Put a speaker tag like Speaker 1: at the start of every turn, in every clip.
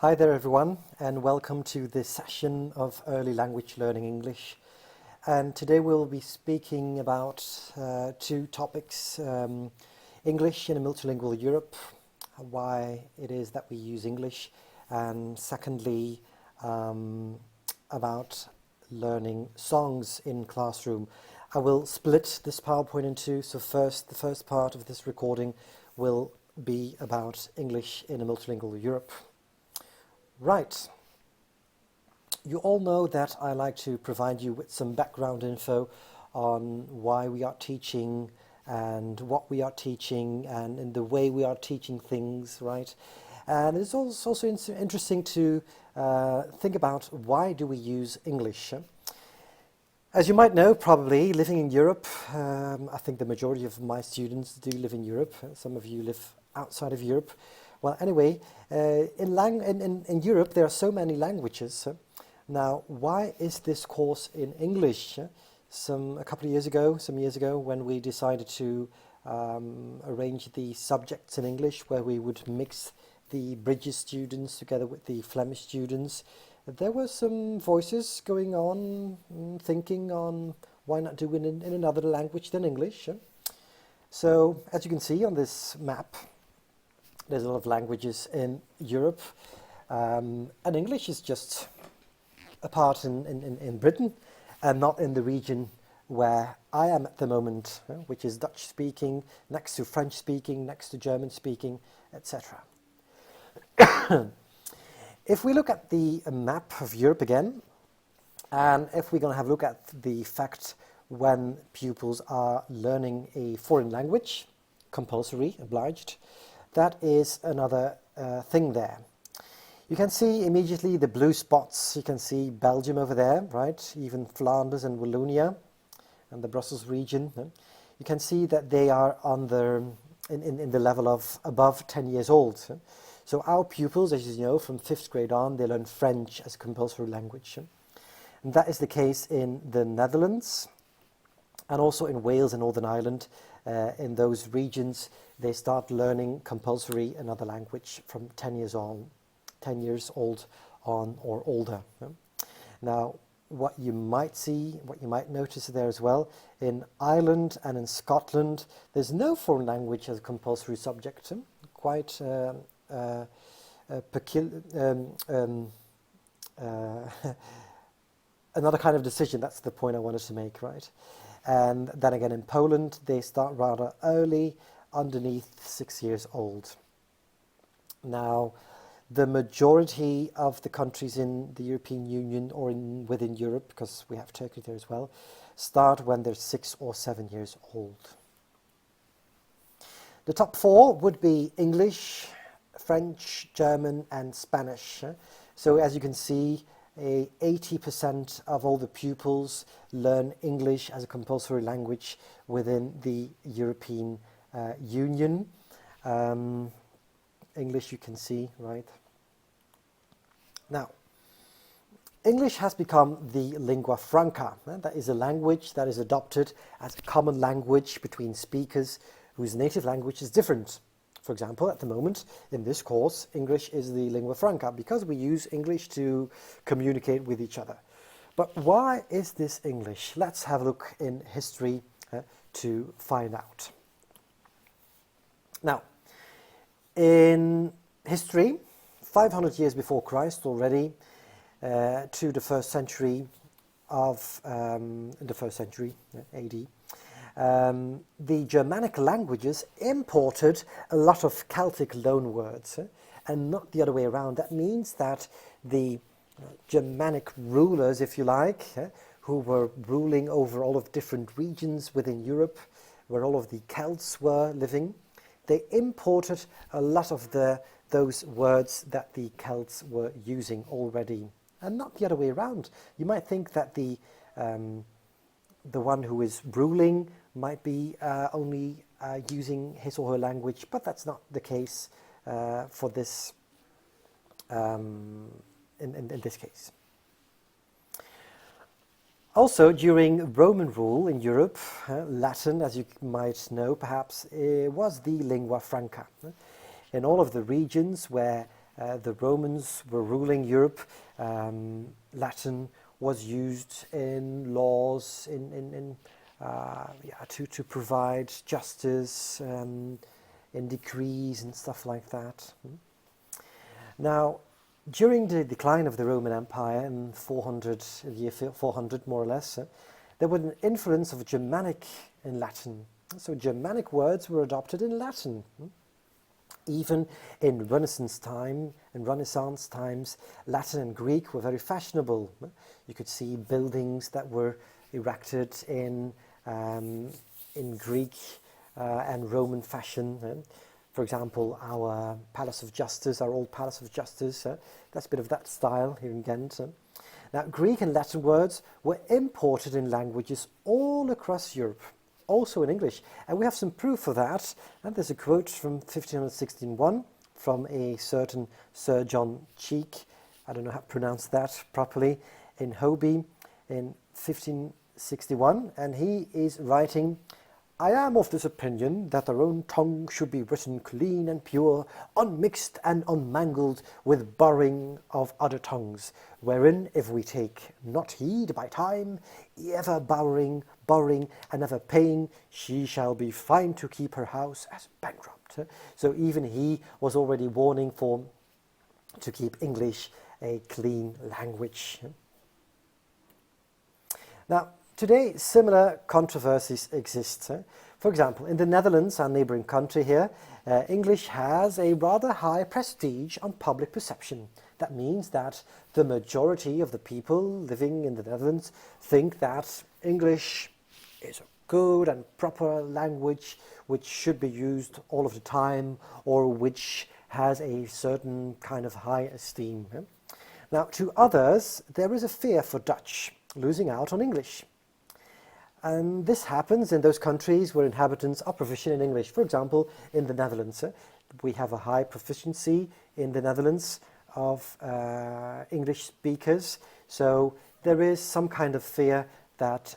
Speaker 1: Hi there everyone, and welcome to this session of Early Language Learning English. And today we'll be speaking about two topics, English in a multilingual Europe, why it is that we use English, and secondly about learning songs in classroom. I will split this PowerPoint in two, so the first part of this recording will be about English in a multilingual Europe. Right, you all know that I like to provide you with some background info on why we are teaching and what we are teaching and in the way we are teaching things, right? And it's also interesting to think about why do we use English. As you might know, probably, living in Europe, I think the majority of my students do live in Europe. Some of you live outside of Europe. Well, anyway, in Europe there are so many languages. Now, why is this course in English? Some years ago, when we decided to arrange the subjects in English, where we would mix the British students together with the Flemish students, there were some voices going on, thinking on why not do it in another language than English. So, as you can see on this map, there's a lot of languages in Europe, and English is just a part in Britain and not in the region where I am at the moment, which is Dutch speaking, next to French speaking, next to German speaking, etc. If we look at the map of Europe again, and if we're going to have a look at the fact when pupils are learning a foreign language, compulsory, obliged, that is another thing there. You can see immediately the blue spots. You can see Belgium over there, right? Even Flanders and Wallonia and the Brussels region. You can see that they are on in the level of above 10 years old. So our pupils, as you know, from 5th grade on, they learn French as a compulsory language. And that is the case in the Netherlands and also in Wales and Northern Ireland. In those regions, they start learning compulsory another language from 10 years old on or older. Now, what you might notice there as well, in Ireland and in Scotland, there's no foreign language as a compulsory subject. Quite another kind of decision. That's the point I wanted to make, right? And then again in Poland, they start rather early, underneath 6 years old. Now, the majority of the countries in the European Union or within Europe, because we have Turkey there as well, start when they're 6 or 7 years old. The top four would be English, French, German and Spanish. So as you can see, 80% of all the pupils learn English as a compulsory language within the European Union. English you can see, right? Now, English has become the lingua franca. That is a language that is adopted as a common language between speakers whose native language is different. For example, at the moment, in this course, English is the lingua franca because we use English to communicate with each other. But why is this English? Let's have a look in history to find out. Now, in history, 500 years before Christ already, to the first century AD, the Germanic languages imported a lot of Celtic loanwords, and not the other way around. That means that the Germanic rulers, if you like, who were ruling over all of different regions within Europe, where all of the Celts were living, they imported a lot of those words that the Celts were using already, and not the other way around. You might think that the one who is ruling might be only using his or her language, but that's not the case for this in this case. Also, during Roman rule in Europe, Latin, as you might know perhaps, was the lingua franca. In all of the regions where the Romans were ruling Europe, Latin was used in laws, to provide justice, in decrees and stuff like that. Now, during the decline of the Roman Empire in the year 400 more or less, there was an influence of Germanic in Latin. So Germanic words were adopted in Latin. Even in Renaissance times, Latin and Greek were very fashionable. You could see buildings that were erected in Greek and Roman fashion. For example, our Palace of Justice, our old Palace of Justice, that's a bit of that style here in Ghent. Now, Greek and Latin words were imported in languages all across Europe, also in English. And we have some proof for that. And there's a quote from 1561 from a certain Sir John Cheek, I don't know how to pronounce that properly, in Hobie in 1561. And he is writing, "I am of this opinion that our own tongue should be written clean and pure, unmixed and unmangled with borrowing of other tongues, wherein if we take not heed by time, ever borrowing, and never paying, she shall be fined to keep her house as bankrupt." So even he was already warning to keep English a clean language. Now, today, similar controversies exist. For example, in the Netherlands, our neighbouring country here, English has a rather high prestige on public perception. That means that the majority of the people living in the Netherlands think that English is a good and proper language which should be used all of the time, or which has a certain kind of high esteem. Now, to others, there is a fear for Dutch losing out on English. And this happens in those countries where inhabitants are proficient in English. For example, in the Netherlands, we have a high proficiency in the Netherlands of English speakers. So there is some kind of fear that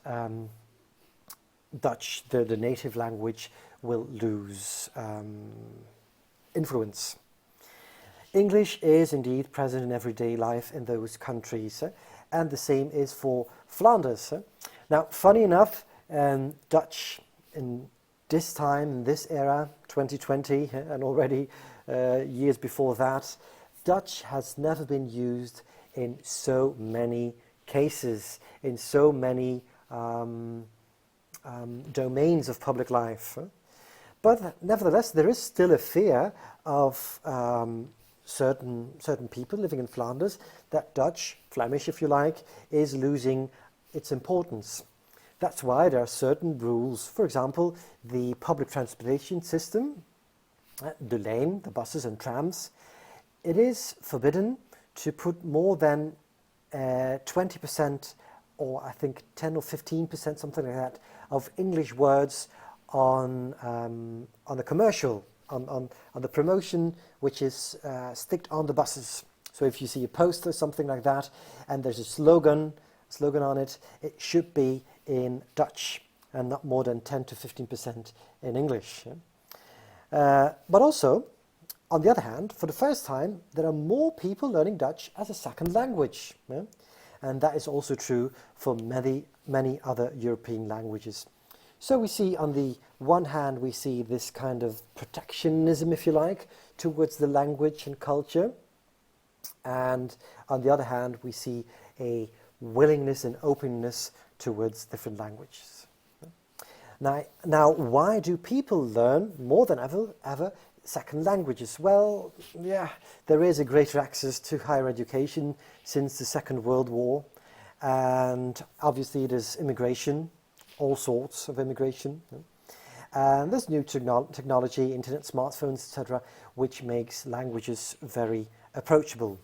Speaker 1: Dutch, the native language, will lose influence. English is indeed present in everyday life in those countries, and the same is for Flanders. Now, funny enough, Dutch in this time, in this era, 2020, and already years before that, Dutch has never been used in so many cases, in so many domains of public life. But nevertheless, there is still a fear of certain people living in Flanders that Dutch, Flemish if you like, is losing its importance. That's why there are certain rules. For example, the public transportation system, the lane, the buses and trams, it is forbidden to put more than 20%, or I think 10 or 15%, something like that, of English words on the commercial, on the promotion, which is sticked on the buses. So if you see a poster, something like that, and there's a slogan on it, it should be in Dutch and not more than 10 to 15% in English. But also, on the other hand, for the first time, there are more people learning Dutch as a second language. And that is also true for many other European languages. So we see, on the one hand, we see this kind of protectionism, if you like, towards the language and culture. And on the other hand, we see a willingness and openness towards different languages. Now, why do people learn more than ever second languages? Well, yeah, there is a greater access to higher education since the Second World War, and obviously it is immigration, all sorts of immigration, and there's new technology, internet, smartphones, etc., which makes languages very approachable.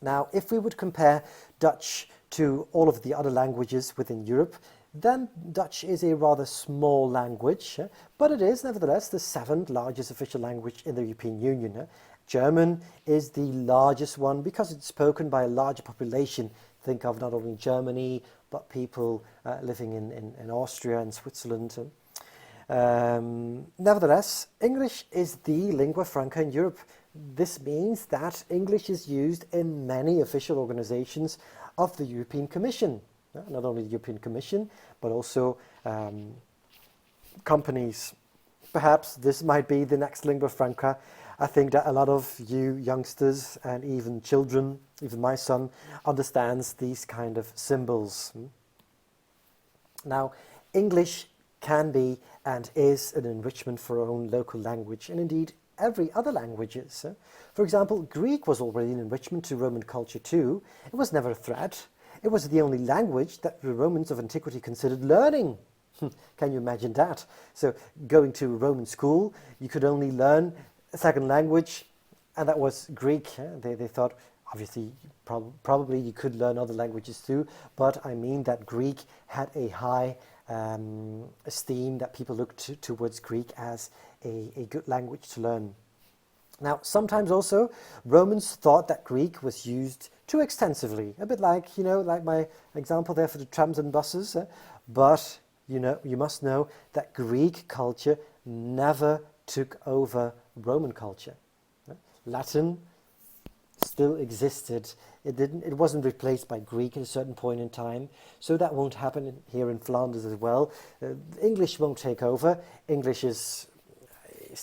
Speaker 1: Now, if we would compare Dutch to all of the other languages within Europe, then Dutch is a rather small language, but it is nevertheless the 7th largest official language in the European Union. German is the largest one because it's spoken by a larger population. Think of not only Germany, but people living in Austria and Switzerland. Nevertheless, English is the lingua franca in Europe. This means that English is used in many official organizations of the European Commission. Not only the European Commission, but also companies. Perhaps this might be the next lingua franca. I think that a lot of you youngsters and even children, even my son, understands these kind of symbols. Now, English can be and is an enrichment for our own local language, and indeed every other languages. For example, Greek was already an enrichment to Roman culture too. It was never a threat. It was the only language that the Romans of antiquity considered learning. Can you imagine that? So going to a Roman school, you could only learn a second language, and that was Greek. They thought, obviously, probably you could learn other languages too, but I mean that Greek had a high esteem, that people looked towards Greek as a good language to learn. Now, sometimes also, Romans thought that Greek was used too extensively, a bit like, like my example there for the trams and buses, but you must know that Greek culture never took over Roman culture. Latin still existed. It wasn't replaced by Greek at a certain point in time, so that won't happen here in Flanders as well. English won't take over. English is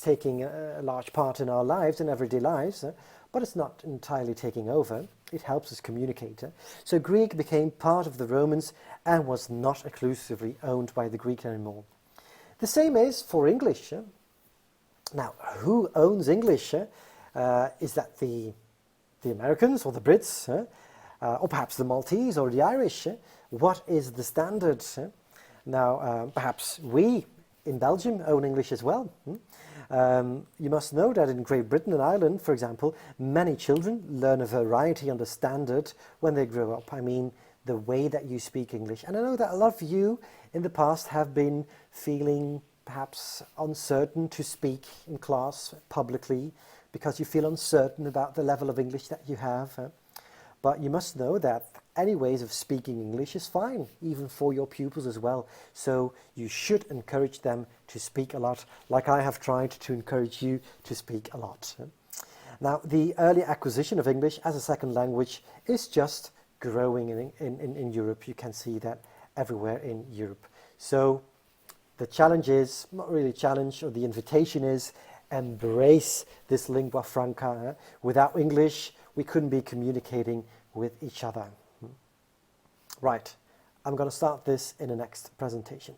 Speaker 1: taking a large part in our lives, in everyday lives, but it's not entirely taking over. It helps us communicate. So Greek became part of the Romans and was not exclusively owned by the Greek anymore. The same is for English. Now, who owns English? Is that the Americans or the Brits? Or perhaps the Maltese or the Irish? What is the standard? Now, perhaps we in Belgium own English as well. You must know that in Great Britain and Ireland, for example, many children learn a variety on the standard when they grow up. I mean, the way that you speak English. And I know that a lot of you in the past have been feeling perhaps uncertain to speak in class publicly because you feel uncertain about the level of English that you have. But you must know that any ways of speaking English is fine, even for your pupils as well. So you should encourage them to speak a lot, like I have tried to encourage you to speak a lot. Now, the early acquisition of English as a second language is just growing in Europe. You can see that everywhere in Europe. So the challenge is, not really a challenge, or the invitation is, embrace this lingua franca. Without English, we couldn't be communicating with each other. Right, I'm going to start this in the next presentation.